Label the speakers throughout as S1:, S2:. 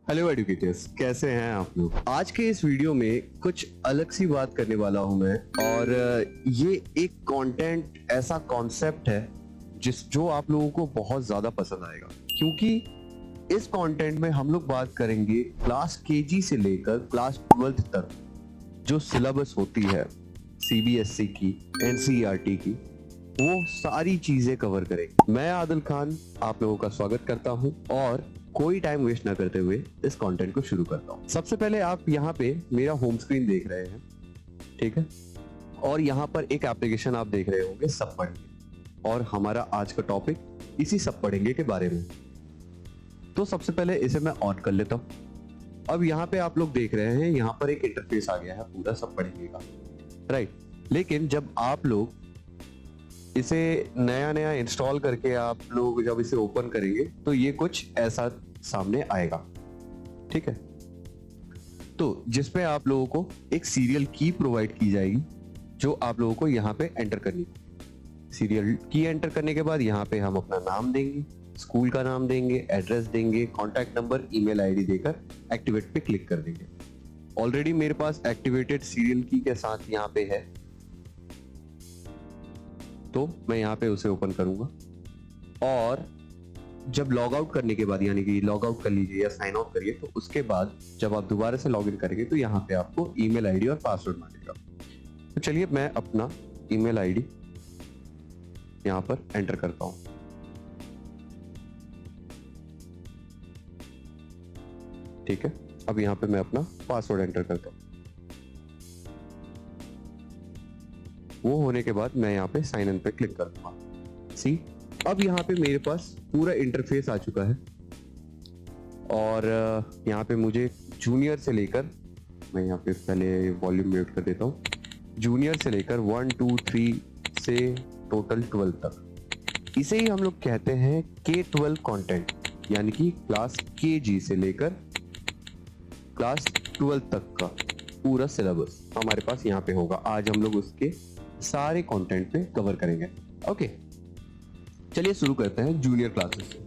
S1: Hello educators, कैसे हैं आप लोग। आज के इस वीडियो में कुछ अलग सी बात करने वाला हूं मैं। और ये एक कंटेंट ऐसा कॉन्सेप्ट है जो आप लोगों को बहुत ज्यादा पसंद आएगा, क्योंकि इस कंटेंट में हम लोग बात करेंगे क्लास केजी से लेकर क्लास 12th तक जो सिलेबस होती है सीबीएसई की, एनसीईआरटी की, वो सारी चीजें कवर करेंगे। मैं आदिल खान आप लोगों का स्वागत करता हूं और कोई टाइम वेस्ट ना करते हुए इस कंटेंट को शुरू करता हूं। सबसे पहले आप यहाँ पे मेरा होम स्क्रीन देख रहे हैं, ठीक है, और यहाँ पर एक एप्लीकेशन आप देख रहे होंगे सब पढ़ेंगे, और हमारा आज का टॉपिक इसी सब पढ़ेंगे के बारे में। तो सबसे पहले इसे मैं ऑन कर लेता हूँ। अब यहाँ पे आप लोग देख रहे हैं, यहाँ पर एक इंटरफेस आ गया है पूरा सब पढ़ेंगे का, राइट। लेकिन जब आप लोग इसे नया नया इंस्टॉल करके आप लोग जब इसे ओपन करेंगे तो ये कुछ ऐसा सामने आएगा, ठीक है। तो जिसपे आप लोगों को एक सीरियल की प्रोवाइड की जाएगी जो आप लोगों को यहाँ पे एंटर करनी है। सीरियल की एंटर करने के बाद यहाँ पे हम अपना नाम देंगे, स्कूल का नाम देंगे, एड्रेस देंगे, कॉन्टैक्ट नंबर, ईमेल आईडी देकर एक्टिवेट पे क्लिक कर देंगे। ऑलरेडी मेरे पास एक्टिवेटेड सीरियल की के साथ यहाँ पे है, तो मैं यहाँ पे उसे ओपन करूंगा। और जब लॉग आउट करने के बाद, यानी कि लॉग आउट कर लीजिए या साइन आउट करिए, तो उसके बाद जब आप दोबारा से लॉग इन करेंगे तो यहाँ पे आपको ईमेल आईडी और पासवर्ड मांगेगा। तो चलिए मैं अपना ईमेल आईडी यहाँ पर एंटर करता हूँ। ठीक है, अब यहाँ पे मैं अपना पासवर्ड एंटर करता हूँ। वो होने के बाद मैं यहाँ पे साइन इन पे क्लिक कर दूंगा। सी, अब यहाँ पे मेरे पास पूरा इंटरफेस आ चुका है, और यहाँ पे मुझे जूनियर से लेकर, मैं यहाँ पे पहले वॉल्यूम म्यूट कर देता हूँ, जूनियर से लेकर 1 2 3 से टोटल 12 तक, इसे ही हम लोग कहते हैं K-12 कंटेंट, यानी कि क्लास KG से लेकर क्लास 12 तक का पूरा सिलेबस हमारे पास यहाँ पे होगा। आज हम लोग उसके सारे कंटेंट पे कवर करेंगे। ओके, चलिए शुरू करते हैं जूनियर क्लासेस से।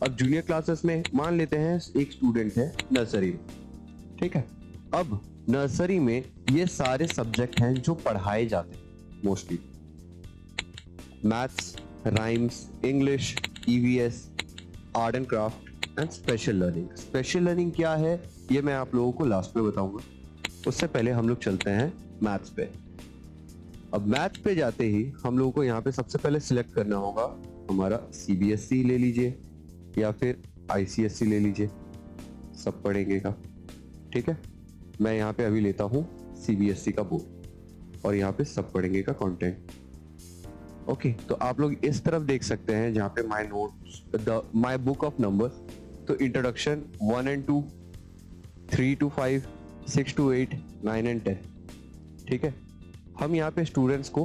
S1: अब जूनियर क्लासेस में मान लेते हैं एक स्टूडेंट है नर्सरी में, ठीक है। अब नर्सरी में ये सारे सब्जेक्ट हैं जो पढ़ाए जाते हैं mostly, maths, rhymes, English, EVS, art and craft and special learning. Special learning क्या है ये मैं आप लोगों को लास्ट में बताऊंगा। उससे पहले हम लोग चलते हैं मैथ्स पे। अब मैथ्स पे जाते ही हम लोगों को यहाँ पे सबसे पहले सिलेक्ट करना होगा हमारा सीबीएसई ले लीजिए या फिर आईसीएसई ले लीजिए, सब पढ़ेंगे का, ठीक है। मैं यहाँ पे अभी लेता हूँ सीबीएसई का बोर्ड, और यहाँ पे सब पढ़ेंगे का कंटेंट। ओके, तो आप लोग इस तरफ देख सकते हैं जहाँ पे my notes, my book of numbers. तो introduction 1 and 2, 3 to 5, 6 to 8, 9 and 10, ठीक है। हम यहाँ पे स्टूडेंट्स को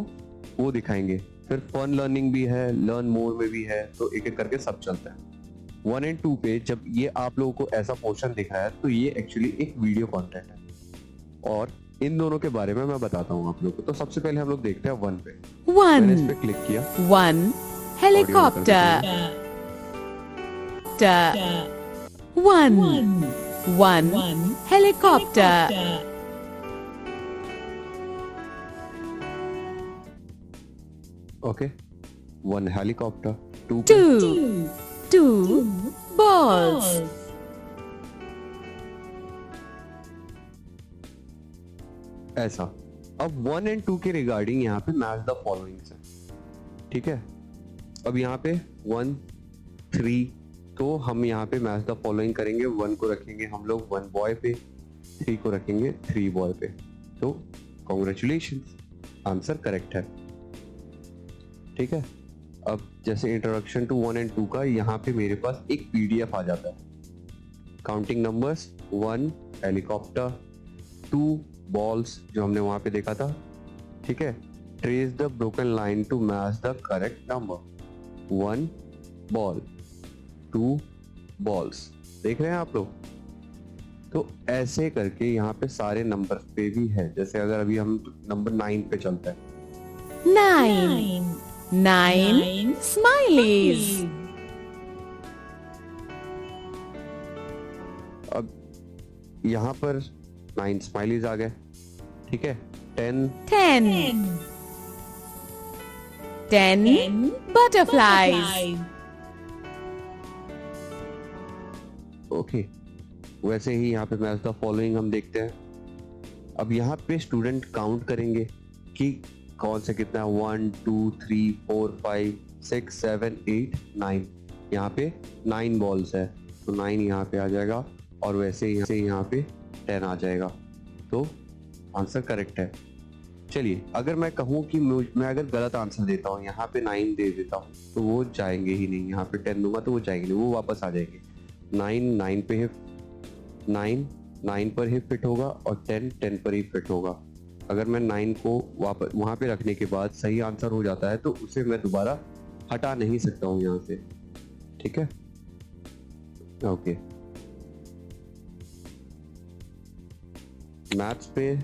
S1: वो दिखाएंगे, फिर फन लर्निंग भी है, लर्न मोर में भी है, तो एक एक करके सब चलता है। 1 and 2 पे जब ये आप लोगों को ऐसा पोर्शन दिख रहा है तो ये एक्चुअली एक वीडियो कंटेंट है, और इन दोनों के बारे में मैं बताता हूँ आप लोगों को। तो सबसे पहले हम लोग देखते हैं 1 पे। मैंने इस पे क्लिक किया।
S2: 1 helicopter. 1 helicopter.
S1: Okay, 1 helicopter.
S2: 2 balls.
S1: ऐसा। अब 1 and 2 के रिगार्डिंग यहाँ पे मैच द फॉलोइंग है, ठीक है। अब यहाँ पे 1 3, तो हम यहाँ पे मैच द फॉलोइंग करेंगे। 1 को रखेंगे हम लोग 1 बॉय पे, 3 को रखेंगे 3 बॉय पे। तो कॉन्ग्रेचुलेशंस, आंसर करेक्ट है, ठीक है। अब जैसे इंट्रोडक्शन टू 1 and 2 का यहाँ पे मेरे पास एक पीडीएफ आ जाता है। काउंटिंग नंबर्स 1 हेलीकॉप्टर, 2 बॉल्स जो हमने वहां पे देखा था, ठीक है। Trace the broken line to match the correct number. 1 ball, 2 balls, देख रहे हैं आप लोग। तो ऐसे करके यहाँ पे सारे नंबर पे भी है। जैसे अगर अभी हम नंबर 9 पे चलते हैं,
S2: 9 smileys.
S1: अब यहाँ पर 9 स्माइलीज आ गए, ठीक है। 10
S2: 10 butterflies.
S1: ओके, वैसे ही यहाँ पे मैच द फॉलोइंग हम देखते हैं। अब यहाँ पे स्टूडेंट काउंट करेंगे कि कौन से कितना 1 2 3 4 5 6 7 8 9, यहाँ पे 9 बॉल्स है तो 9 यहाँ पे आ जाएगा और वैसे यहाँ पे 10 आ जाएगा, तो आंसर करेक्ट है। चलिए, अगर मैं कहूँ कि मैं अगर गलत आंसर देता हूँ, यहाँ पे 9 दे देता हूँ तो वो जाएंगे ही नहीं, यहाँ पे 10 दूंगा तो वो जाएंगे नहीं, वो वापस आ जाएंगे। 9 पे ही 9 पर ही फिट होगा और 10 पर ही फिट होगा। अगर मैं 9 को वापस वहां पे रखने के बाद सही आंसर हो जाता है तो उसे मैं दोबारा हटा नहीं सकता हूं यहाँ से, ठीक है। ओके, मैथ्स पे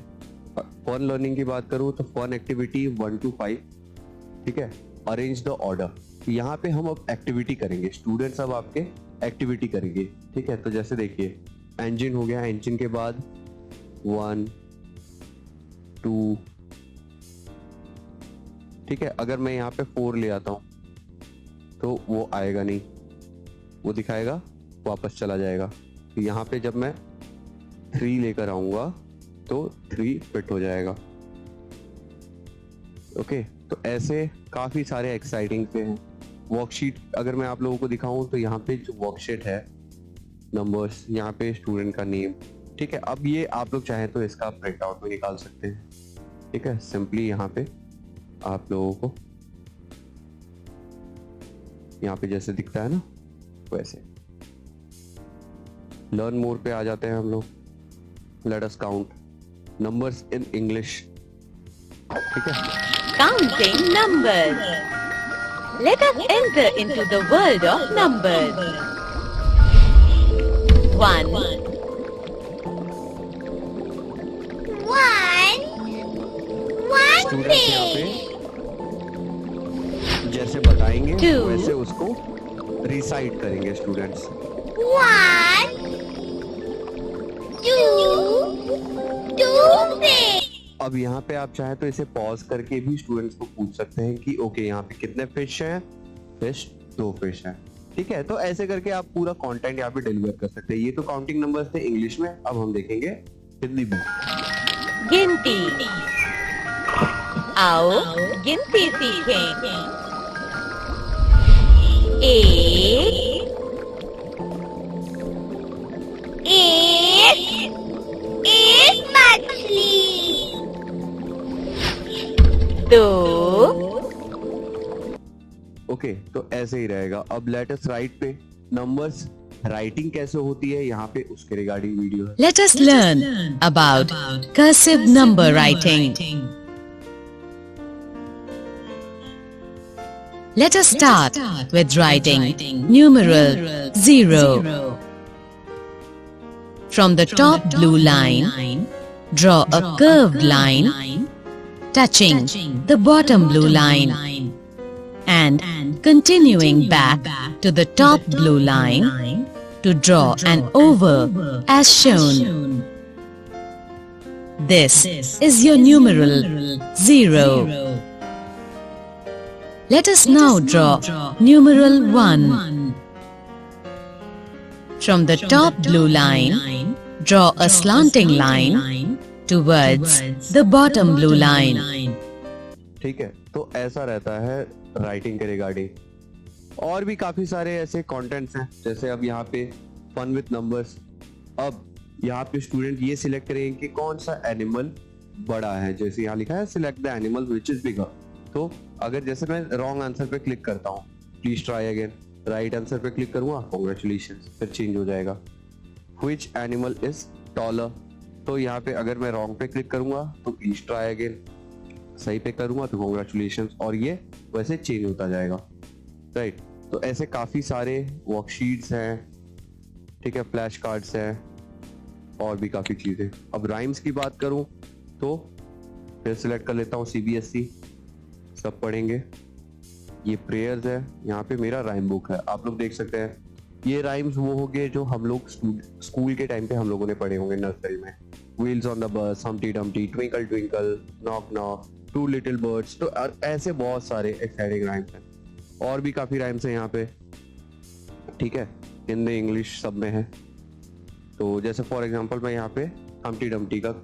S1: फन लर्निंग की बात करूँ तो फन एक्टिविटी 1 to 5, ठीक है। अरेंज द ऑर्डर, यहाँ पे हम अब एक्टिविटी करेंगे, स्टूडेंट्स अब आपके एक्टिविटी करेंगे, ठीक है। तो जैसे देखिए, इंजन हो गया, इंजन के बाद 1 2, ठीक है। अगर मैं यहाँ पे 4 ले आता हूँ तो वो आएगा नहीं, वो दिखाएगा वापस चला जाएगा। तो यहाँ पे जब मैं 3 लेकर आऊंगा तो 3 फिट हो जाएगा। ओके, तो ऐसे काफी सारे एक्साइटिंग से हैं। वर्कशीट अगर मैं आप लोगों को दिखाऊं तो यहाँ पे जो वर्कशीट है, नंबर्स, यहाँ पे स्टूडेंट का नेम, ठीक है। अब ये आप लोग चाहें तो इसका प्रिंट आउट भी निकाल सकते हैं, ठीक है। सिंपली यहाँ पे आप लोगों को यहाँ पे जैसे दिखता है ना वैसे। लर्न मोर पे आ जाते हैं हम लोग। Let us count numbers in English, ठीक है।
S2: Counting numbers. Let us enter into the world of numbers. 1
S1: students यहाँ पे जैसे बताएंगे
S2: 2
S1: वैसे उसको रिसाइट करेंगे स्टूडेंट्स।
S3: 1 2
S1: अब यहाँ पे आप चाहे तो इसे पॉज करके भी स्टूडेंट्स को पूछ सकते हैं कि ओके यहाँ पे कितने फिश हैं। फिश 2 फिश हैं, ठीक है। तो ऐसे करके आप पूरा कंटेंट यहाँ पे डिलीवर कर सकते हैं। ये तो काउंटिंग नंबर्स थे इंग्लिश में, अब हम देखेंगे हिंदी में।
S2: गिनती। आओ गिनती सीखें।
S3: 1 मछली।
S2: 2
S1: ओके, तो ऐसे ही रहेगा। अब लेट अस राइट पे नंबर्स राइटिंग कैसे होती है यहाँ पे उसके रिगार्डिंग वीडियो है।
S2: Let us learn about cursive number writing. Let us start with writing numeral 0. From the top blue line, draw a curved line touching the bottom blue line and continuing back to the top blue line to draw an oval as shown. This is your numeral 0. Let us now draw numeral 1. From the top blue line, draw a slanting line towards the bottom blue line.
S1: ठीक है, तो ऐसा रहता है writing के regarding. और भी काफी सारे ऐसे कंटेंट्स हैं, जैसे अब यहाँ पे फन विद नंबर्स। अब यहाँ पे स्टूडेंट ये सिलेक्ट करेंगे कि कौन सा एनिमल बड़ा है। जैसे यहाँ लिखा है select the animal which is bigger. तो अगर जैसे मैं रॉन्ग आंसर पे क्लिक करता हूँ, please try again, right answer पे क्लिक करूंगा, कांग्रेचुलेशंस, फिर चेंज हो जाएगा। Which animal is taller. तो यहाँ पे अगर मैं रॉन्ग पे क्लिक करूंगा तो प्लीज ट्राई अगेन, सही पे करूंगा तो कांग्रेचुलेशंस, और ये वैसे चेंज होता जाएगा, राइट। तो ऐसे काफी सारे वर्कशीट्स हैं, ठीक है, फ्लैश कार्ड्स हैं और भी काफी चीजें। अब राइम्स की बात करूं तो फिर सिलेक्ट कर लेता हूं CBSE, सब पढ़ेंगे। ये प्रेयर्स है, यहाँ पे मेरा राइम बुक है, आप लोग देख सकते हैं ये राइम्स वो हो गए जो हम लोग स्कूल के टाइम पे हम लोगों ने पढ़े होंगे नर्सरी में। Wheels on the bus, Humpty Dumpty, twinkle twinkle, knock knock, two little birds. तो ऐसे बहुत सारे एक्साइटिंग राइम्स हैं और भी काफी राइम्स हैं यहाँ पे, ठीक है, हिंदी इंग्लिश सब में है। तो जैसे फॉर एग्जांपल मैं यहाँ पे हम्टी डम्टी का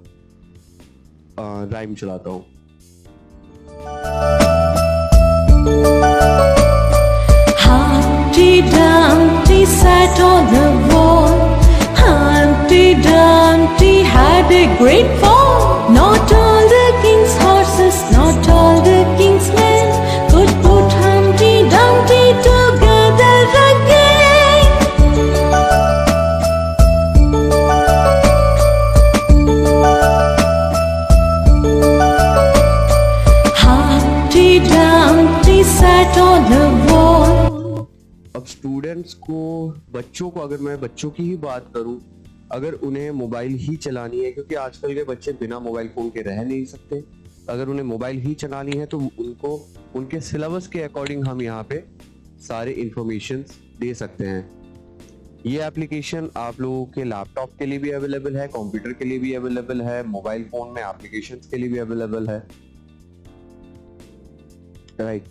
S1: राइम चलाता हूँ।
S4: Humpty Dumpty sat on the wall. Humpty Dumpty had a great fall. Not all the king's horses, not all the king's men could put Humpty Dumpty together again. Humpty Dumpty sat on the wall.
S1: अब students को, बच्चों को, अगर मैं बच्चों की ही बात करूं, अगर उन्हें मोबाइल ही चलानी है, क्योंकि आजकल के बच्चे बिना मोबाइल फोन के रह नहीं सकते, अगर उन्हें मोबाइल ही चलानी है तो उनको उनके सिलेबस के अकॉर्डिंग हम यहाँ पे सारे इंफॉर्मेशंस दे सकते हैं। ये एप्लीकेशन आप लोगों के लैपटॉप के लिए भी अवेलेबल है, कंप्यूटर के लिए भी अवेलेबल है, मोबाइल फोन में एप्लीकेशंस के लिए भी अवेलेबल है, राइट।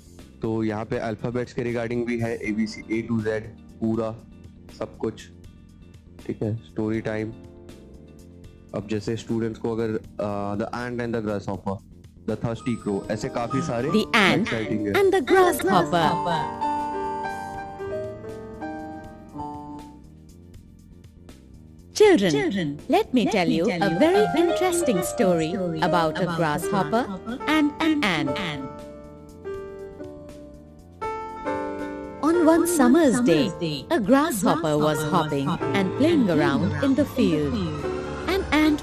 S1: तो यहाँ पे अल्फाबेट्स के रिगार्डिंग भी है, ABC A to Z पूरा सब कुछ, ठीक है। स्टोरी टाइम, अब जैसे स्टूडेंट्स को अगर the ant and the grasshopper, the thirsty crow, ऐसे काफी सारे
S2: The ant
S1: exciting है।
S2: and the grasshopper. Children, let me tell you a very interesting story about a grasshopper and an ant. On one summer's day, a grasshopper was hopping and playing around in the field. An ant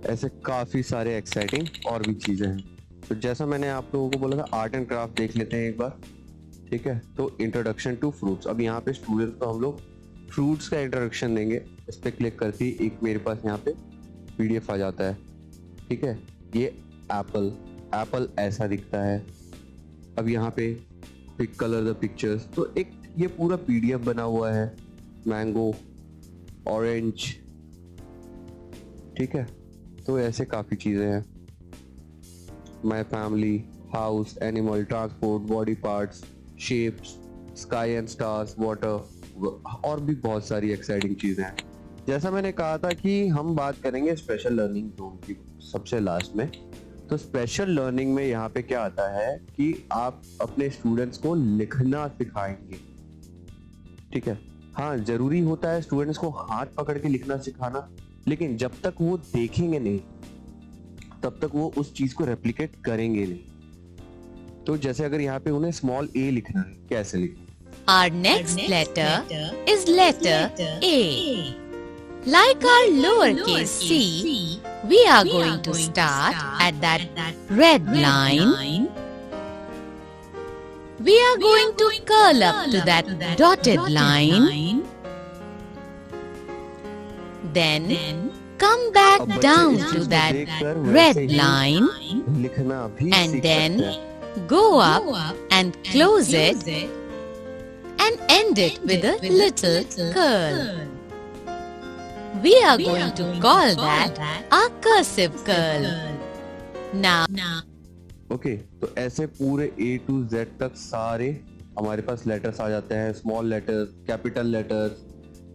S1: ऐसे काफी सारे exciting और भी चीजें हैं। तो जैसा मैंने आप लोगों को बोला था, आर्ट एंड क्राफ्ट देख लेते हैं एक बार, ठीक है। तो इंट्रोडक्शन टू फ्रूट्स, अब यहाँ पे स्टूडेंट्स को हम लोग फ्रूट्स का इंट्रोडक्शन देंगे। इस पे क्लिक करते ही एक मेरे पास यहाँ पे PDF आ जाता है, ठीक है। ये एप्पल ऐसा दिखता है। अब यहाँ पे पिक कलर द पिक्चर्स, तो एक ये पूरा PDF बना हुआ है। मैंगो, ऑरेंज, ठीक है। तो ऐसे काफी चीजें हैं। My family, house, animal, transport, body parts, shapes, sky and stars, water, और भी बहुत सारी एक्साइटिंग चीजें हैं। जैसा मैंने कहा था कि हम बात करेंगे स्पेशल लर्निंग जोन की सबसे लास्ट में। तो स्पेशल लर्निंग में यहाँ पे क्या आता है कि आप अपने स्टूडेंट्स को लिखना सिखाएंगे, ठीक है। हाँ, जरूरी होता है स्टूडेंट्स को हाथ पकड़ के लिखना सिखाना, लेकिन जब तक वो देखेंगे नहीं तब तक वो उस चीज को रेप्लिकेट करेंगे नहीं। तो जैसे अगर यहाँ पे उन्हें स्मॉल a लिखना है, कैसे लिखें?
S2: Our next letter is letter A. Like our lowercase c, we are going to start at that red line. We are going to curl up to that dotted line. Then come back
S1: अब बच्चे
S2: down
S1: इस
S2: to
S1: चीज को
S2: that
S1: देखकर वैसे
S2: red
S1: ही
S2: line
S1: लिखना भी
S2: and
S1: सीख
S2: then
S1: सकते हैं।
S2: go up and close it and end it with a little curl. We are going to call that a cursive curl. Now,
S1: okay, तो ऐसे पूरे A to Z तक सारे हमारे पास लेटर्स आ जाते हैं, स्मॉल लेटर्स, कैपिटल लेटर्स,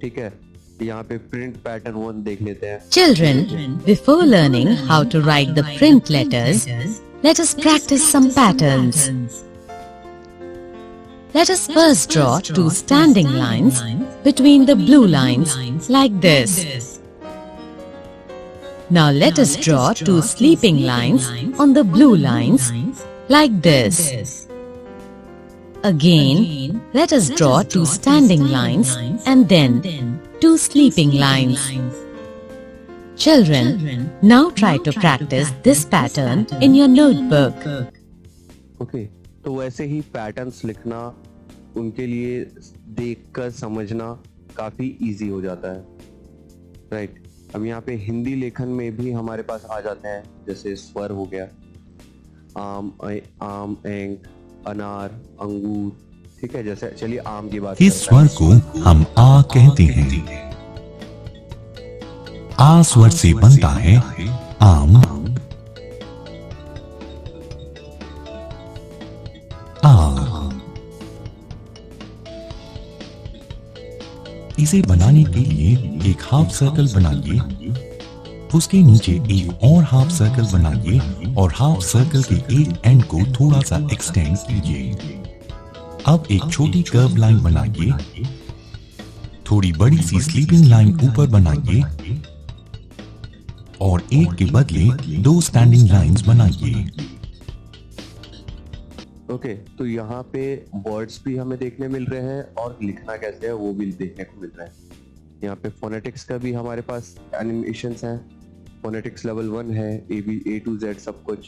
S1: ठीक है। यहाँ पे प्रिंट पैटर्न 1 देख लेते हैं।
S2: children, before learning how to write the print letters, let us practice some patterns. Let us first draw 2 standing lines between the blue lines like this. Now let us draw 2 sleeping lines on the blue lines like this. Again, let us draw 2 standing lines and then 2 sleeping lines. Children, now try to practice this pattern in your notebook.
S1: Okay, तो वैसे ही patterns लिखना उनके लिए देखकर समझना काफी easy हो जाता है, राइट। अब यहाँ पे हिंदी लेखन में भी हमारे पास आ जाते हैं, जैसे स्वर हो गया, आम, एंक, अनार, अंगूर, ठीक है, जैसे चलिए आम की बात
S5: इस
S1: करते हैं।
S5: स्वर को हम आ कहते हैं। आ स्वर से बनता है आम, आम। इसे बनाने के लिए एक हाफ सर्कल बनाइए, उसके नीचे एक और हाफ सर्कल बनाइए और हाफ सर्कल के एक एंड को थोड़ा सा एक्सटेंड कीजिए। अब एक छोटी कर्व लाइन बनाइए, थोड़ी बड़ी सी स्लीपिंग लाइन ऊपर बनाइए और एक के बदले 2 स्टैंडिंग लाइंस बनाइए।
S1: ओके, तो यहाँ पे वर्ड्स भी हमें देखने मिल रहे हैं और लिखना कैसे है वो भी देखने को मिल रहा है। यहाँ पे फोनेटिक्स का भी हमारे पास एनिमेशंस हैं। फोनेटिक्स लेवल 1 है, A to Z सब कुछ।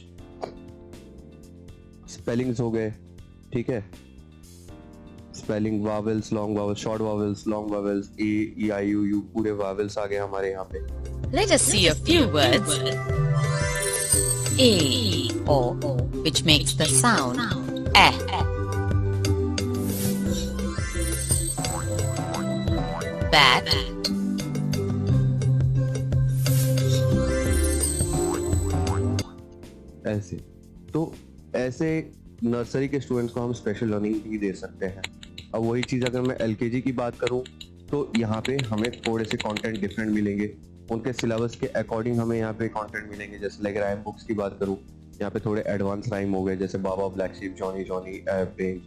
S1: स्पेलिंग्स हो गए, ठीक है, spelling, vowels, long vowels, short vowels, long vowels, A, E, I, U, पूरे वावेल्स आ गए हमारे यहाँ पे।
S2: Let us see a few words. A, O, which makes the sound eh. Bat,
S1: ऐसे तो ऐसे नर्सरी के स्टूडेंट्स को हम स्पेशल लर्निंग भी दे सकते हैं। अब वही चीज़ अगर मैं LKG की बात करूं तो यहाँ पे हमें थोड़े से कंटेंट डिफरेंट मिलेंगे, उनके सिलेबस के अकॉर्डिंग हमें यहाँ पे कंटेंट मिलेंगे। जैसे लाइक राइम बुक्स की बात करूं, यहाँ पे थोड़े एडवांस राइम हो गए, जैसे baa baa, black sheep, Johnny Johnny, aeroplane,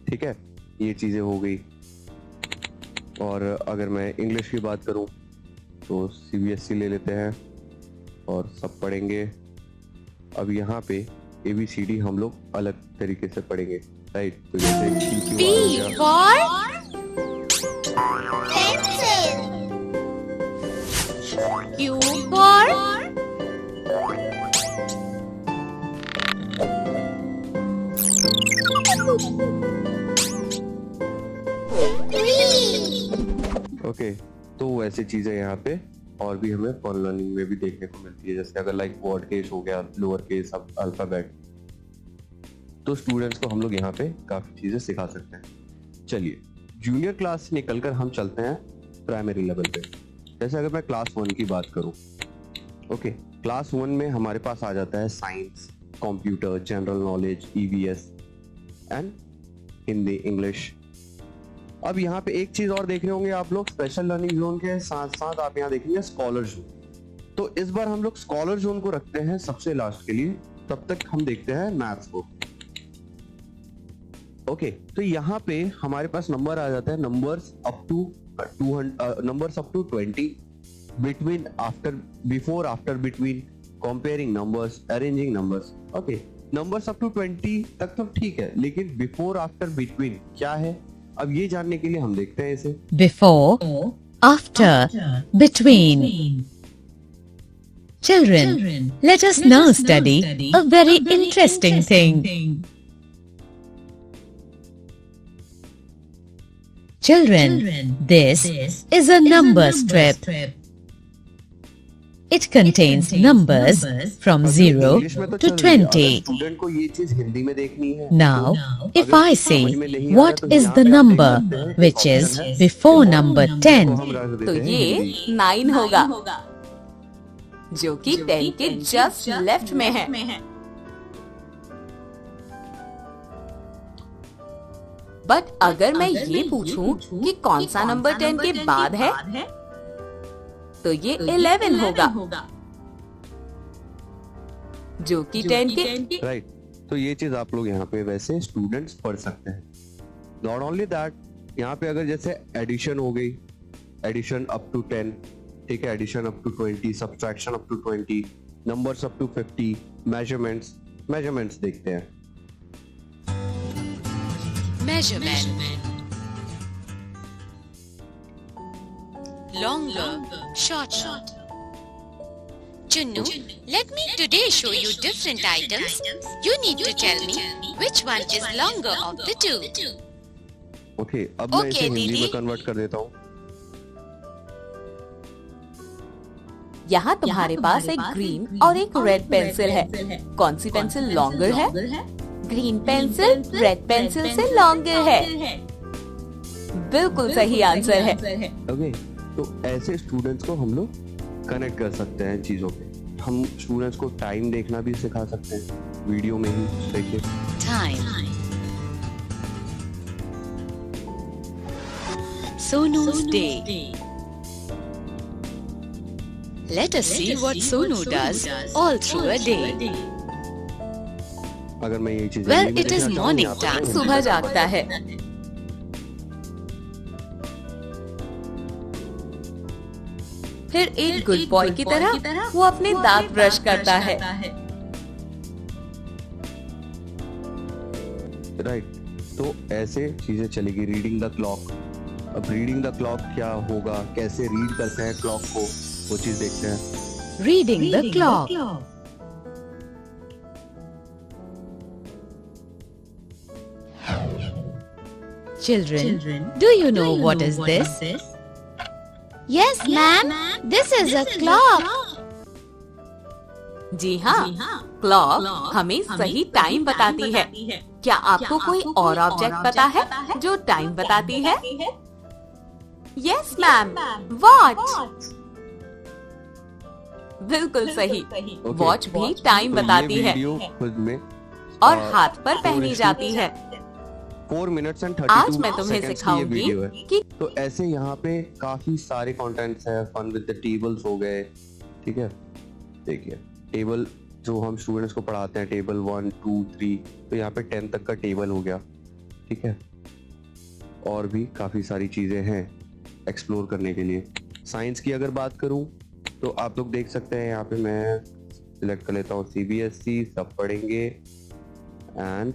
S1: ठीक है, ये चीज़ें हो गई। और अगर मैं इंग्लिश की बात करूँ तो CBSE ले लेते हैं और सब पढ़ेंगे। अब यहाँ पे ABCD हम लोग अलग तरीके से पढ़ेंगे, राइट। तो जैसे
S3: P for pencil. Q for tree.
S1: Okay, तो वैसे चीजें यहाँ पे और भी हमें फॉर्म लर्निंग में भी देखने को मिलती है। जैसे अगर लाइक वर्ड केस हो गया, लोअर केस, अल्फाबेट, तो स्टूडेंट्स को हम लोग यहाँ पे काफी चीजें सिखा सकते हैं। चलिए जूनियर क्लास से निकलकर हम चलते हैं प्राइमरी लेवल पे। जैसे अगर मैं क्लास 1 की बात करूँ, ओके, क्लास 1 में हमारे पास आ जाता है science, computer, general knowledge, EVS and Hindi, English. अब यहाँ पे एक चीज और देख रहे होंगे आप लोग, स्पेशल लर्निंग जोन के साथ साथ आप यहाँ देखेंगे स्कॉलर जोन। तो इस बार हम लोग स्कॉलर जोन को रखते हैं सबसे लास्ट के लिए, तब तक हम देखते हैं मैथ्स को। ओके, तो यहाँ पे हमारे पास नंबर आ जाता है, numbers up to 20, between, after, before, after, between, comparing numbers, arranging numbers. Okay, numbers up to 20 तक तो ठीक है, लेकिन बिफोर, आफ्टर, बिटवीन क्या है, अब ये जानने के लिए हम देखते हैं इसे।
S2: before, after, between. Children, let us now study a very interesting thing. Children, this is a number strip. It contains numbers from 0
S1: English में तो
S2: to
S1: चल रही है,
S2: 20.
S1: अगर स्टूडेंट को ये चीज हिंदी में देखनी है,
S2: Now, if
S1: अगर
S2: I
S1: समझ
S2: say
S1: में नहीं आ रहा
S2: what
S1: तो
S2: is
S1: यहाँ
S2: the
S1: पे आप देख
S2: number
S1: सकते हैं,
S2: which
S1: एक
S2: is
S1: option है,
S2: before number 10,
S1: तो हम रख देते
S6: तो
S1: हैं
S6: ये
S1: हिंदी।
S6: 9 होगा, जो कि 10 के जस्ट लेफ्ट में है। बट अगर मैं ये पूछूं कि कौन सा नंबर 10 के बाद है, तो ये 11 होगा, जो कि 10 के
S1: राइट। तो ये चीज आप लोग यहाँ पे वैसे स्टूडेंट्स पढ़ सकते हैं। नॉट ओनली दैट, यहाँ पे अगर जैसे एडिशन हो गई, एडिशन अप टू 10, ठीक है, addition up to 20, subtraction up to 20, numbers up to 50, measurements देखते हैं।
S2: measurement, longer, shorter. Chunnu, let me today show you different items. You need to tell me which one is longer of the two.
S1: Okay, अब मैं
S2: Okay,
S1: इसे हिंदी
S2: दीदी।
S1: में convert कर देता हूँ।
S6: यहाँ तुम्हारे पास एक ग्रीन और एक रेड पेंसिल है। कौन सी पेंसिल लॉन्गर है? ग्रीन पेंसिल रेड पेंसिल से लॉन्गर है। बिल्कुल सही आंसर है।
S1: ओके, तो ऐसे स्टूडेंट्स को हम लोग कनेक्ट कर सकते हैं चीजों पे। हम स्टूडेंट्स को टाइम देखना भी सिखा सकते हैं वीडियो में ही। देखिए
S2: Time. Sonu's day. Let us see what Sonu does all through a day.
S1: अगर मैं ये चीज
S2: Well, it is morning time.
S6: सुबह जागता है, फिर एक गुड बॉय की तरह वो अपने दांत ब्रश करता है।
S1: राइट, तो ऐसे चीजें चलेगी। Reading the clock. अब रीडिंग द क्लॉक क्या होगा, कैसे रीड करते हैं क्लॉक को, वो चीज देखते हैं।
S2: Reading the clock. Children, do you know what is this?
S3: Yes, ma'am. This is a clock.
S6: जी हाँ, क्लॉक हमें सही टाइम बताती है। क्या आपको कोई और ऑब्जेक्ट पता है जो टाइम बताती है? Yes ma'am, watch. बिल्कुल सही, वॉच भी टाइम बताती है
S1: वीडियो खुद में
S6: और हाथ पर पहनी जाती है।
S1: 4 minutes and 32
S6: आज मैं तुम्हें
S1: seconds की ये
S6: सिखाऊंगी
S1: वीडियो है।
S6: कि
S1: तो ऐसे यहाँ पे काफी सारे कंटेंट्स है। फन विद द टेबल्स हो गए, ठीक है। देखिए टेबल जो हम स्टूडेंट्स को पढ़ाते हैं, टेबल 1 2 3, तो यहाँ पे 10 तक का टेबल हो गया, ठीक है। और भी काफी सारी चीजें हैं एक्सप्लोर करने के लिए। साइंस की अगर बात करूं तो आप लोग देख सकते हैं, यहाँ पे मैं सिलेक्ट कर लेता हूँ CBSE, सब पढ़ेंगे, and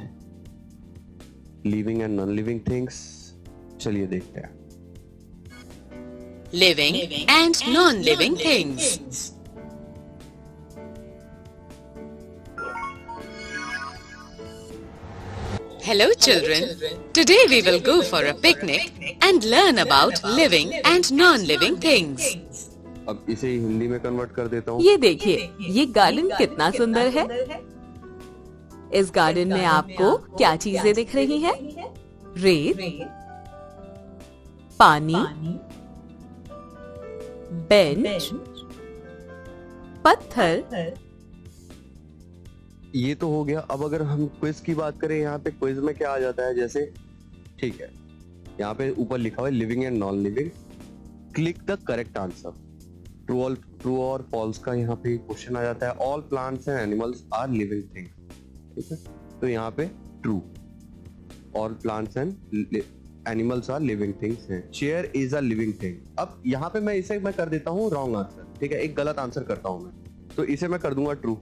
S1: living and non living things. चलिए देखते हैं।
S2: Living and non-living things. Hello children. Today we will go for a picnic and learn about living and non-living things.
S1: अब इसे हिंदी में कन्वर्ट कर देता हूँ।
S6: ये देखिए, ये गार्डन कितना सुंदर है। इस गार्डन में आपको क्या चीजें दिख रही हैं? रेत, पानी, बेंच, पत्थर।
S1: ये तो हो गया। अब अगर हम क्विज की बात करें, यहाँ पे क्विज में क्या आ जाता है, जैसे ठीक है, यहाँ पे ऊपर लिखा हुआ है living and non living, click the correct answer. True और फॉल्स का यहाँ पे क्वेश्चन आ जाता है। All plants and animals are living things, ठीक है। तो यहाँ पे true, all plants and animals are living things है। Chair is a living thing. अब यहाँ पे मैं कर देता हूँ रॉन्ग आंसर, ठीक है, एक गलत आंसर करता हूँ मैं, तो इसे मैं कर दूंगा true.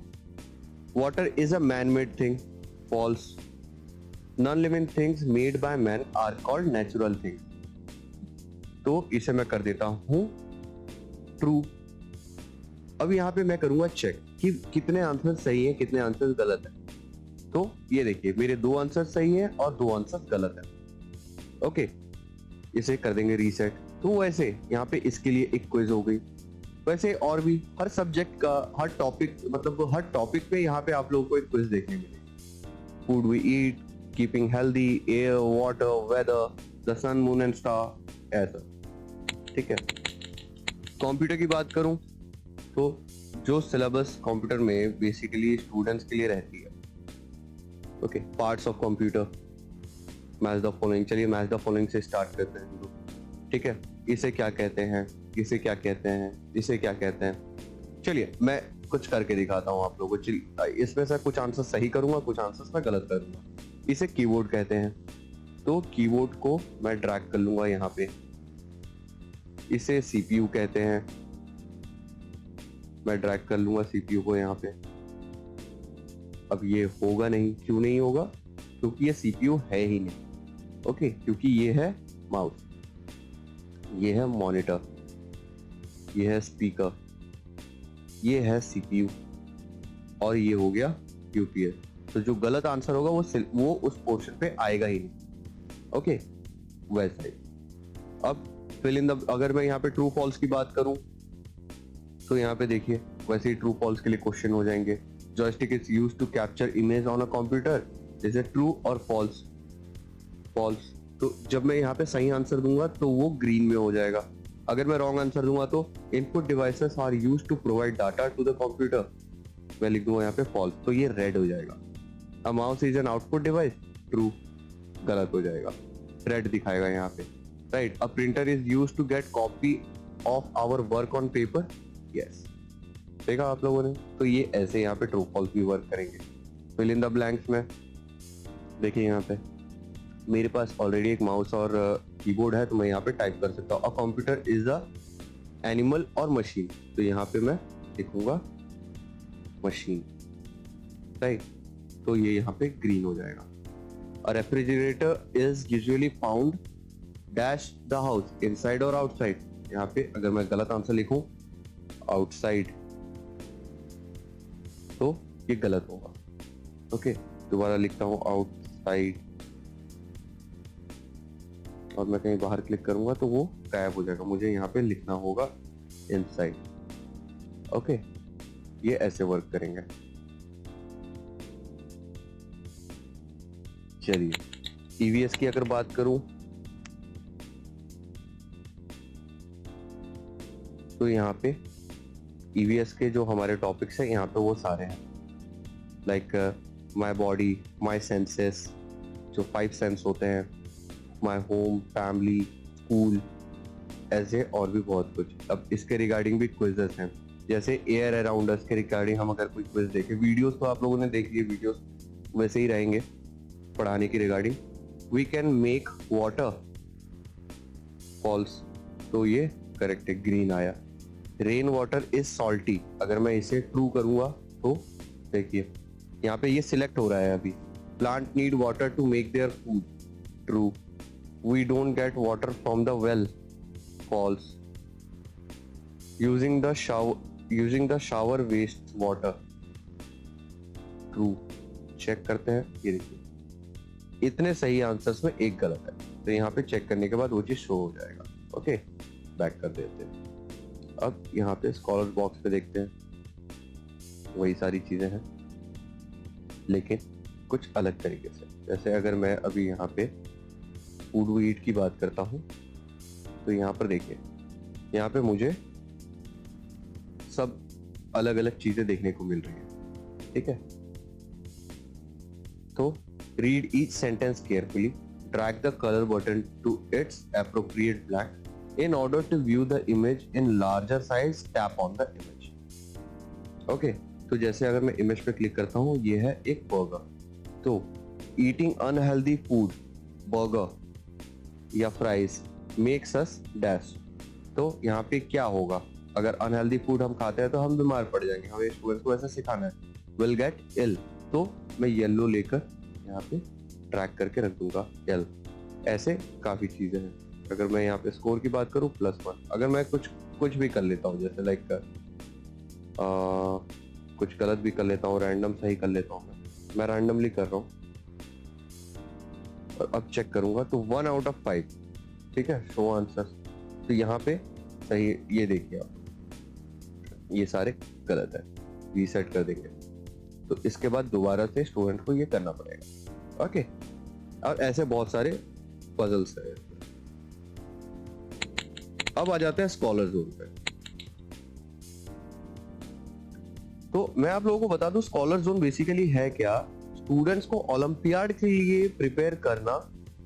S1: Water is a man-made thing. False. Non-living things made by man are called natural things. तो इसे मैं कर देता हूँ true. अब यहाँ पे मैं करूंगा चेक कि कितने आंसर सही है, कितने आंसर गलत है। तो ये देखिए, मेरे 2 आंसर सही है और 2 आंसर गलत है। ओके, इसे कर देंगे रीसेट। तो वैसे यहाँ पे इसके लिए एक क्विज हो गई। वैसे और भी हर सब्जेक्ट का, हर टॉपिक, मतलब हर टॉपिक पे यहाँ पे आप लोगों को एक क्विज देखने मिलेगी। Food we eat, keeping healthy, air, water, weather, the sun, moon and star, ऐसा, ठीक है। कंप्यूटर की बात करूं तो जो सिलेबस कंप्यूटर में बेसिकली स्टूडेंट्स के लिए रहती है, okay, parts of computer, match the following. चलिए मैच द फॉलोइंग से स्टार्ट करते हैं, ठीक है। इसे क्या कहते हैं, इसे क्या कहते हैं, इसे क्या कहते हैं। चलिए मैं कुछ करके दिखाता हूँ आप लोगों को। इसमें से कुछ आंसर सही करूंगा, कुछ आंसर मैं गलत करूंगा। इसे कीबोर्ड कहते हैं, तो कीबोर्ड को मैं ड्रैग कर लूंगा यहाँ पे। इसे CPU कहते हैं, मैं ड्रैग कर लूंगा CPU को यहाँ पे। अब ये होगा नहीं, क्यों नहीं होगा? क्योंकि ये CPU है ही नहीं, ओके। क्योंकि ये है माउस, ये है मॉनिटर, ये है स्पीकर, ये है CPU, और ये हो गया UPS। तो जो गलत आंसर होगा वो उस पोर्शन पे आएगा ही नहीं, ओके। वैसे अब फिल इन द, अगर मैं यहाँ पे ट्रू फॉल्स की बात करूं तो यहाँ पे देखिए, वैसे ही ट्रू फॉल्स के लिए क्वेश्चन हो जाएंगे। Joystick is used to capture image on a computer. Is it true और फॉल्स? फॉल्स। तो जब मैं यहाँ पे सही आंसर दूंगा तो वो ग्रीन में हो जाएगा। अगर मैं रॉन्ग आंसर दूंगा तो input devices are used to provide data to the computer, मैं लिख दूंगा यहाँ पे फॉल्स, तो ये रेड हो जाएगा। A mouse is an output device, true, गलत हो जाएगा, रेड दिखाएगा यहाँ पे, right. A printer is used to get copy of our work on paper, yes, देखा आप लोगों ने। तो ये ऐसे यहाँ पे ट्रू फॉल्स भी वर्क करेंगे। फिल इन द ब्लैंक्स में देखिए यहाँ पे मेरे पास ऑलरेडी एक माउस और कीबोर्ड है, तो मैं यहाँ पे टाइप कर सकता हूँ अ कंप्यूटर इज अ एनिमल और मशीन, तो यहाँ पे मैं लिखूंगा मशीन, राइट। तो ये यहाँ पे ग्रीन हो जाएगा। अ refrigerator is usually found dash the house, inside और आउटसाइड, यहाँ पे अगर मैं गलत आंसर लिखूं आउटसाइड तो ये गलत होगा। ओके, दोबारा लिखता हूं आउटसाइड, और मैं कहीं बाहर क्लिक करूंगा तो वो गायब हो जाएगा, मुझे यहाँ पे लिखना होगा इनसाइड। ओके, ये ऐसे वर्क करेंगे। चलिए ईवीएस की अगर बात करूं तो यहाँ पे ईवीएस के जो हमारे टॉपिक्स हैं यहाँ पे वो सारे हैं, like my body, my senses, जो 5 सेंस होते हैं, माय होम, फैमिली, स्कूल, ऐसे और भी बहुत कुछ। अब इसके रिगार्डिंग भी क्विजेस हैं, जैसे एयर अराउंड अस के रिगार्डिंग हम अगर कोई क्विज देखें, वीडियोस तो आप लोगों ने देख लिए, वीडियोस वैसे ही रहेंगे पढ़ाने की regarding. We can make water, false, तो ये करेक्ट है, ग्रीन आया। रेन वाटर इज सॉल्टी, अगर मैं इसे ट्रू करूंगा तो देखिए यहाँ पे ये सिलेक्ट हो रहा है अभी। Plant need water to make their food, true. We don't get water from the well, false. Using the shower waste water, true. Check करते हैं, ये देखिए इतने सही आंसर्स में एक गलत है, तो यहाँ पे चेक करने के बाद वो चीज शो हो जाएगा। ओके, बैक कर देते हैं। अब यहाँ पे स्कॉलर बॉक्स पे देखते हैं, वही सारी चीजें हैं लेकिन कुछ अलग तरीके से। जैसे अगर मैं अभी यहाँ पे फूड वी ईट की बात करता हूँ तो यहाँ पर देखिए, यहाँ पे मुझे सब अलग अलग चीजें देखने को मिल रही है, ठीक है। तो read each sentence carefully, drag the colour button to its appropriate blank, in order to view the image in larger size tap on the image. Okay, तो जैसे अगर मैं इमेज पे क्लिक करता हूँ, ये है एक बर्गर, तो eating unhealthy food, बर्गर या फ्राइज makes us dash, तो यहाँ पे क्या होगा? अगर अनहेल्दी फूड हम खाते हैं तो हम बीमार पड़ जाएंगे, हमें स्टूडेंट्स को ऐसा सिखाना है, will get ill, तो मैं येलो लेकर यहाँ पे ट्रैक करके रख दूंगा L। ऐसे काफी चीजें हैं। अगर मैं यहाँ पे स्कोर की बात करूँ +1, अगर मैं कुछ भी कर लेता हूँ, जैसे लाइक कुछ गलत भी कर लेता हूँ, रैंडम सही कर लेता हूँ, मैं रैंडमली कर रहा हूँ और अब चेक करूंगा तो 1 out of 5, ठीक है, शो आंसर। तो यहाँ पे सही, ये देखिए आप, ये सारे गलत है, रीसेट कर देंगे, तो इसके बाद दोबारा से स्टूडेंट को ये करना पड़ेगा। ओके, और ऐसे बहुत सारे पजल्स है। अब आ जाते हैं स्कॉलर जोन पे। तो मैं आप लोगों को बता दूं स्कॉलर जोन बेसिकली है क्या। स्टूडेंट्स को ओलंपियाड के लिए प्रिपेयर करना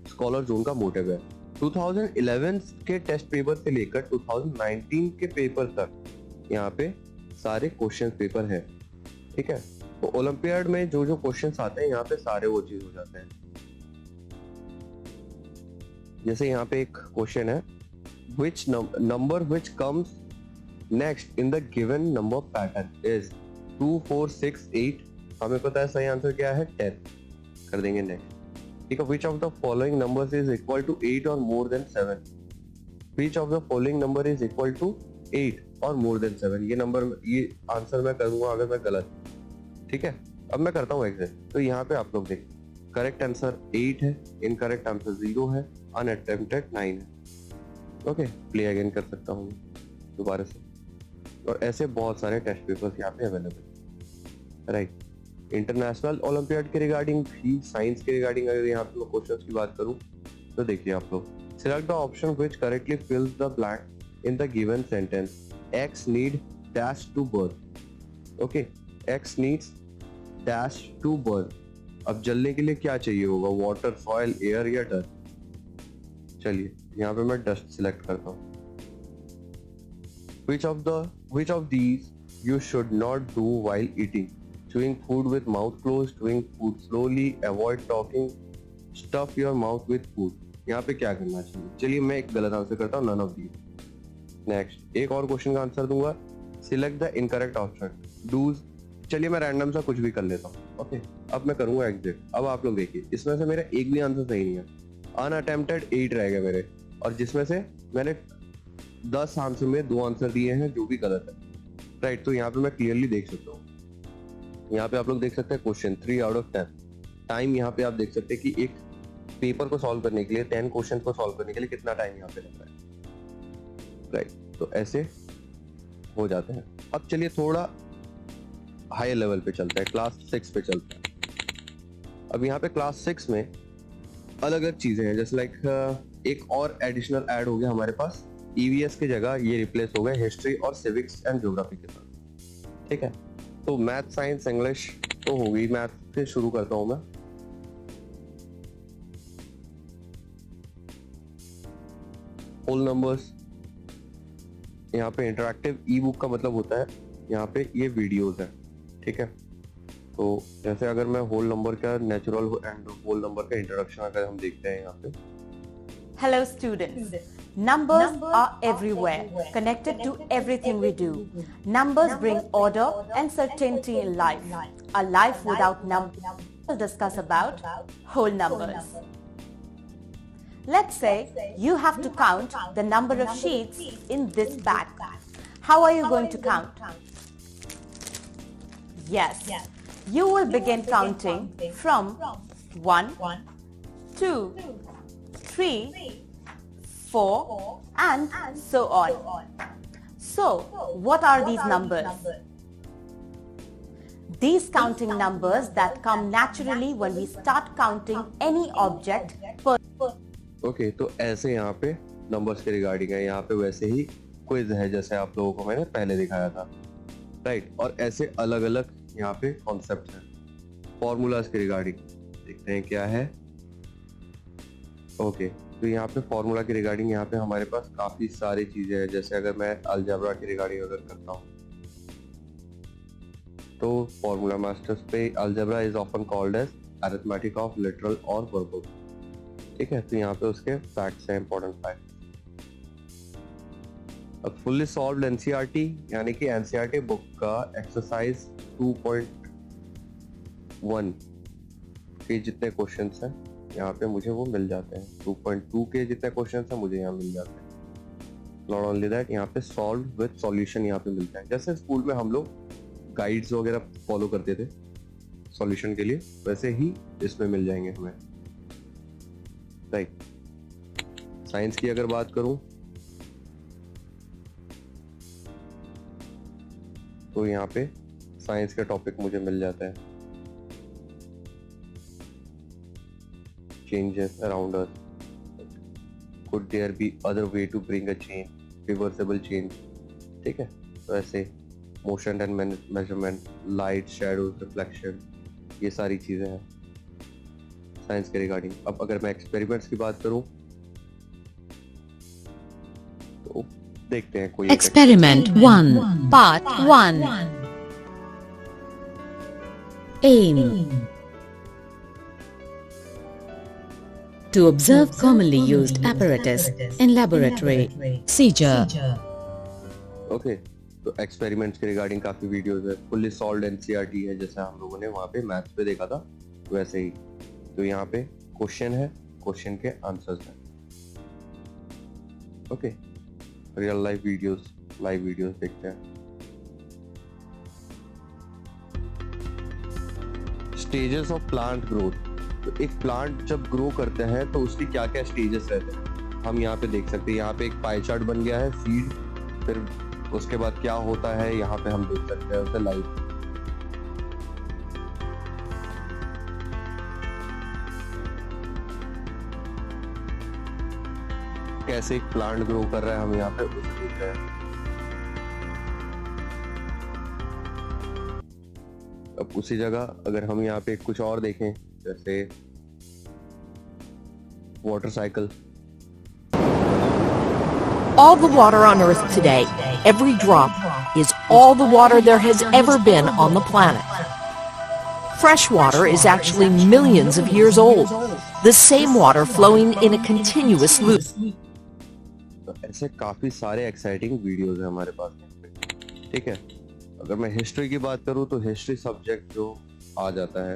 S1: स्कॉलर जोन का मोटिव है। 2011 के टेस्ट पेपर से लेकर 2019 के पेपर तक यहाँ पे सारे क्वेश्चन पेपर है, ठीक है। तो ओलंपियाड में जो जो क्वेश्चंस आते हैं यहाँ पे सारे वो चीज हो जाते हैं। जैसे यहाँ पे एक क्वेश्चन है, which number which comes next in the given number pattern is 2, 4, 6, 8। हमें पता है सही आंसर क्या है, 10 कर देंगे नेक्स्ट, ठीक है। which of the following numbers is equal to 8 or more than 7, which of the following number is equal to 8 or more than 7। ये नंबर, ये आंसर मैं करूंगा अगर मैं गलत, ठीक है। अब मैं करता हूँ एग्जैक्ट, तो यहाँ पे आप लोग देखिए करेक्ट आंसर 8 है, इनकरेक्ट आंसर 0 है, अनअटेम्प्टेड 9 है। ओके, प्ले अगेन कर सकता हूँ दोबारा से, और ऐसे बहुत सारे टेस्ट पेपर्स यहाँ पे अवेलेबल है, राइट। इंटरनेशनल ओलंपियाड के रिगार्डिंग भी, साइंस के रिगार्डिंग अगर यहाँ पे मैं क्वेश्चंस की बात करूँ तो देखिए आप लोग, select the option which correctly fills the blank in the given sentence, x need dash to burn. Okay, x needs dash to burn. अब जलने के लिए क्या चाहिए होगा, वाटर, सॉइल, एयर या डस्ट। चलिए यहाँ पे मैं डस्ट सिलेक्ट करता हूँ। which of these you should not do while eating? Chewing food with mouth closed, chewing food slowly, avoid talking, stuff your mouth with food. यहाँ पे क्या करना चाहिए? चलिए मैं एक गलत आंसर करता हूँ, none of these. नेक्स्ट एक और क्वेश्चन का आंसर दूंगा, select the incorrect option, does. चलिए मैं रैंडम सा कुछ भी कर लेता हूँ। ओके, अब मैं करूंगा एग्जिट। अब आप लोग देखिए, इसमें से मेरा एक भी आंसर सही नहीं है, अनअटेम्प्टेड 8 रह गए मेरे, और जिसमें से मैंने 10 आंसर में 2 आंसर दिए हैं जो भी गलत है। राइट, तो यहाँ पे मैं क्लियरली देख सकता हूँ, यहाँ पे आप लोग देख सकते हैं क्वेश्चन 3 आउट ऑफ 10। टाइम यहाँ पे आप देख सकते हैं कि एक पेपर को सॉल्व करने के लिए, 10 क्वेश्चन को सॉल्व करने के लिए कितना टाइम यहाँ पे लगता है। राइट, तो ऐसे हो जाते हैं। अब चलिए थोड़ा हाई लेवल पे चलते हैं, क्लास 6 पे चलते हैं। अब यहाँ पे क्लास 6 में अलग अलग चीजें हैं, जैसे लाइक एक और एडिशनल ऐड हो गया हमारे पास, ईवीएस की जगह ये रिप्लेस हो गए हिस्ट्री और सिविक्स एंड ज्योग्राफी के साथ। ठीक है, तो मैथ, साइंस, इंग्लिश तो हो गई। मैथ से शुरू करता हूं मैं। होल नंबर्स, यहाँ पे इंटरैक्टिव ई बुक का मतलब होता है यहाँ पे ये वीडियोस है। ठीक है, तो जैसे अगर मैं होल नंबर का नेचुरल एंड होल नंबर का इंट्रोडक्शन अगर हम देखते हैं यहाँ पे,
S6: Hello students. Numbers are everywhere, connected to everything we do. Numbers bring order and certainty in life. A life without numbers. We'll discuss about whole numbers. Let's say you have to count the number of sheets in this bag. How are you going to count? Yes, you will begin counting from 1, 2, 3, 4 and so on. So, what are these numbers? These counting numbers that come naturally when we start counting any object per
S1: okay, तो ऐसे यहाँ पे numbers के regarding है, यहाँ पे वैसे ही quiz है जैसे आप लोगों को मैंने पहले दिखाया था। राइट, और ऐसे अलग अलग यहाँ पे कॉन्सेप्ट हैं। फॉर्मूलाज के रिगार्डिंग देखते हैं क्या है। ओके, तो यहाँ पे फॉर्मूला के रिगार्डिंग यहाँ पे हमारे पास काफी सारी चीजें हैं। जैसे अगर मैं अलजेब्रा के रिगार्डिंग अगर करता हूँ तो फॉर्मूला मास्टर्स पे algebra is often called as arithmetic of literal और वर्बल। ठीक है, तो यहाँ पे उसके फैक्ट्स हैं, इंपॉर्टेंट फैक्ट्स। अब फुल्ली सॉल्व्ड एनसीईआरटी यानी कि एनसीईआरटी बुक का एक्सरसाइज 2.1 के जितने क्वेश्चंस हैं यहाँ पे मुझे वो मिल जाते हैं। 2.2 के जितने क्वेश्चंस हैं मुझे यहाँ मिल जाते हैं। नॉट ओनली दैट, यहाँ पे सॉल्व विद सॉल्यूशन यहाँ पे मिलता है। जैसे स्कूल में हम लोग गाइड्स वगैरह फॉलो करते थे सॉल्यूशन के लिए, वैसे ही इसमें मिल जाएंगे हमें। राइट, साइंस की अगर बात करूं तो यहाँ पे साइंस का टॉपिक मुझे मिल जाता है। Changes around us. Could there be other way to bring a change? Reversible change. ठीक है, तो ऐसे motion and measurement, light, shadows, reflection, ये सारी चीजें हैं साइंस के रिगार्डिंग। अब अगर मैं एक्सपेरिमेंट्स की बात करूं तो देखते हैं कोई
S2: Experiment 1, Part 1. Aim. To observe commonly used apparatus in laboratory. Procedure.
S1: Okay, तो एक्सपेरिमेंट्स के रिगार्डिंग काफी वीडियोस है। फुल्ली सॉल्व्ड एनसीईआरटी है जैसे हम लोगों ने वहाँ पे मैथ्स पे देखा था वैसे ही। तो यहाँ पे क्वेश्चन है, क्वेश्चन के आंसर्स हैं। ओके, रियल लाइव वीडियोस देखते हैं। Stages of plant growth. तो एक प्लांट जब ग्रो करते हैं तो उसकी क्या क्या स्टेजेस रहते हैं हम यहाँ पे देख सकते हैं। यहाँ पे एक पाई चार्ट बन गया है, सीड, फिर उसके बाद क्या होता है यहाँ पे हम देख सकते हैं उसे लाइव। कैसे एक प्लांट ग्रो कर रहा है हम यहाँ पे उसको देख रहे हैं। अब उसी जगह अगर हम यहाँ पे कुछ और देखें, जैसे water cycle,
S7: All the water on Earth today, every drop, is all the water there has ever been on the planet. Fresh water is actually millions of years old, the same water flowing in a continuous loop.
S1: तो ऐसे काफी सारे exciting videos हैं हमारे पास, ठीक है। अगर मैं हिस्ट्री की बात करूं तो हिस्ट्री सब्जेक्ट जो आ जाता है,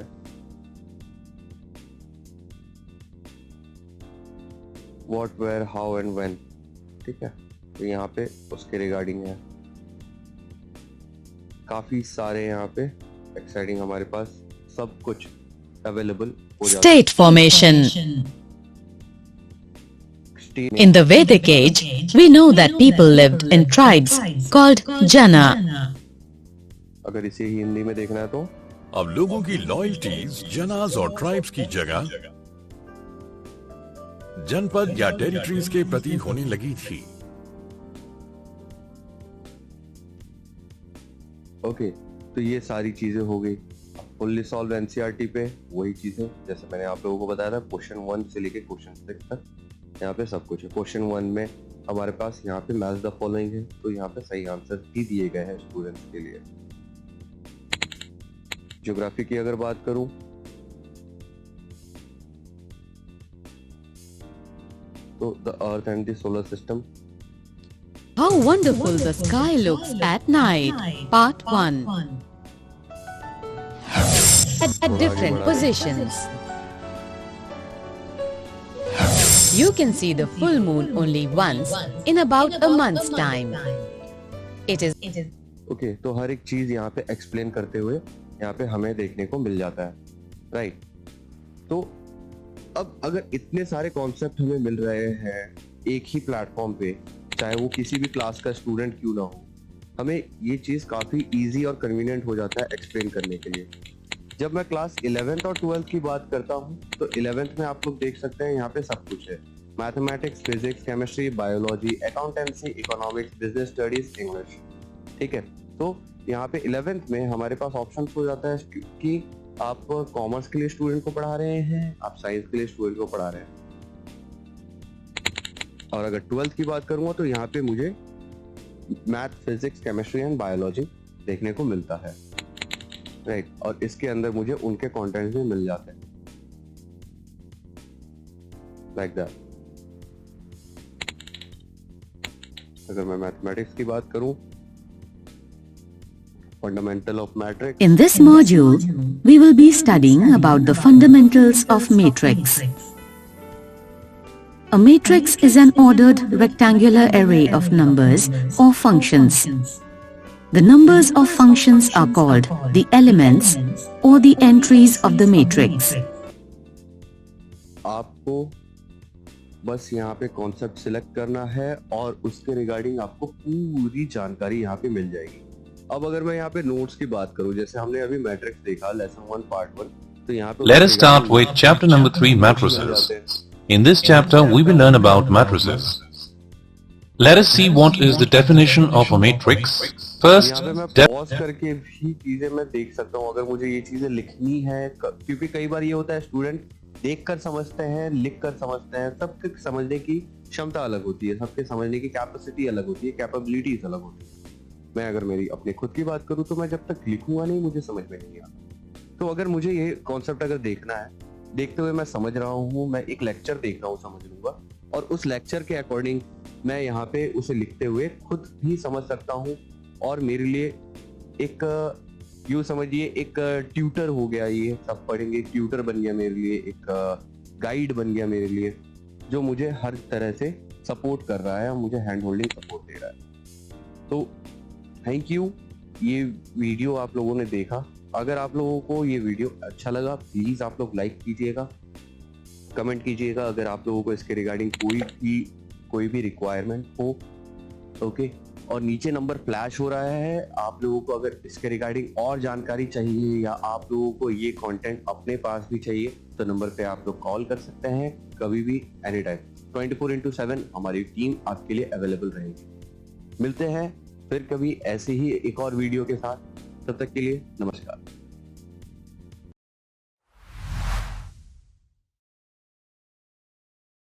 S1: what, where, how and when, ठीक है। तो यहाँ पे उसके रिगार्डिंग है काफी सारे, यहाँ पे एक्साइटिंग हमारे पास सब कुछ अवेलेबल हो जाता है।
S2: State formation. In the Vedic age, we know that people lived in tribes called Jana.
S1: अगर इसे हिंदी में देखना है तो
S5: अब लोगों की लॉयल्टीज जनाज और ट्राइब्स की जगह जनपद या टेरिटरीज के प्रति होने लगी थी।
S1: ओके, तो ये सारी चीजें हो गई। फुल्ली सॉल्व एनसीईआरटी पे वही चीजें जैसे मैंने आप लोगों को बताया था, क्वेश्चन 1 से लेके क्वेश्चन 6 तक यहाँ पे सब कुछ है। क्वेश्चन 1 में हमारे पास यहाँ पे मैच द फॉलोइंग है, तो यहाँ पे सही आंसर भी दिए गए हैं स्टूडेंट्स के लिए। ज्योग्राफी की अगर बात करूं तो the earth and the solar system.
S2: How wonderful the sky looks at night. Part 1. At different positions. You can see the full moon only once in about a month's time. It is
S1: okay, तो हर एक चीज यहाँ पे explain करते हुए यहाँ पे हमें देखने को मिल जाता है, राइट। तो अब अगर इतने सारे कॉन्सेप्ट हमें मिल रहे हैं एक ही प्लेटफॉर्म पे, चाहे वो किसी भी क्लास का स्टूडेंट क्यों ना हो, हमें ये चीज काफी इजी और कन्वीनियंट हो जाता है एक्सप्लेन करने के लिए। जब मैं क्लास 11th और 12th की बात करता हूँ तो 11th में आप लोग देख सकते हैं यहाँ पे सब कुछ है, mathematics, physics, chemistry, biology, accountancy, economics, business studies, English, ठीक है। तो यहाँ पे 11th में हमारे पास ऑप्शन हो जाता है कि आप कॉमर्स के लिए स्टूडेंट को पढ़ा रहे हैं, आप साइंस के लिए स्टूडेंट को पढ़ा रहे हैं। और अगर 12th की बात करूंगा तो यहाँ पे मुझे math, physics, chemistry and biology देखने को मिलता है, राइट। और इसके अंदर मुझे उनके कंटेंट भी मिल जाते हैं, लाइक दैट। अगर मैं मैथमेटिक्स की बात करूं, fundamental of matrix.
S2: In this module, we will be studying about the fundamentals of matrix. A matrix is an ordered rectangular array of numbers or functions. The numbers of functions are called the elements or the entries of the matrix.
S1: आपको बस यहाँ पे concept select करना है और उसके regarding आपको पूरी जानकारी यहाँ पे मिल जाएगी। अब अगर मैं यहाँ पे नोट्स की बात करूँ, जैसे हमने अभी मैट्रिक्स देखा लेसन 1 पार्ट 1, तो यहाँ पे
S8: Let us start with chapter number 3, matrices. In this chapter, we will learn about matrices. Let us see what is the definition of a matrix. First,
S1: यहाँ पे मैं पॉज करके भी चीजें मैं देख सकता हूँ अगर मुझे ये चीजें लिखनी है, क्योंकि कई बार ये होता है स्टूडेंट देखकर समझते हैं, लिखकर समझते हैं, सबके समझने की क्षमता अलग होती है, सबके समझने की कैपेसिटी अलग होती है, कैपेबिलिटीज अलग होती है। मैं अगर मेरी अपने खुद की बात करूँ तो मैं जब तक लिखूंगा नहीं मुझे समझ में नहीं आता। तो अगर मुझे ये कॉन्सेप्ट अगर देखना है, देखते हुए मैं समझ रहा हूँ, मैं एक लेक्चर देख रहा हूँ, समझ लूंगा और उस लेक्चर के अकॉर्डिंग मैं यहाँ पे उसे लिखते हुए खुद भी समझ सकता हूँ और मेरे लिए एक यूँ समझिए एक ट्यूटर हो गया, ये सब पढ़ेंगे, ट्यूटर बन गया मेरे लिए, एक गाइड बन गया मेरे लिए, जो मुझे हर तरह से सपोर्ट कर रहा है और मुझे हैंड होल्डिंग सपोर्ट दे रहा है। तो थैंक यू, ये वीडियो आप लोगों ने देखा। अगर आप लोगों को ये वीडियो अच्छा लगा प्लीज आप लोग लाइक कीजिएगा, कमेंट कीजिएगा अगर आप लोगों को इसके रिगार्डिंग कोई भी रिक्वायरमेंट हो, ओके। और नीचे नंबर फ्लैश हो रहा है, आप लोगों को अगर इसके रिगार्डिंग और जानकारी चाहिए या आप लोगों को ये कंटेंट अपने पास भी चाहिए तो नंबर पे आप लोग कॉल कर सकते हैं कभी भी, एनी टाइम। 24/7 हमारी टीम आपके लिए अवेलेबल रहेगी। मिलते हैं फिर कभी ऐसे ही एक और वीडियो के साथ। तब तक के लिए नमस्कार।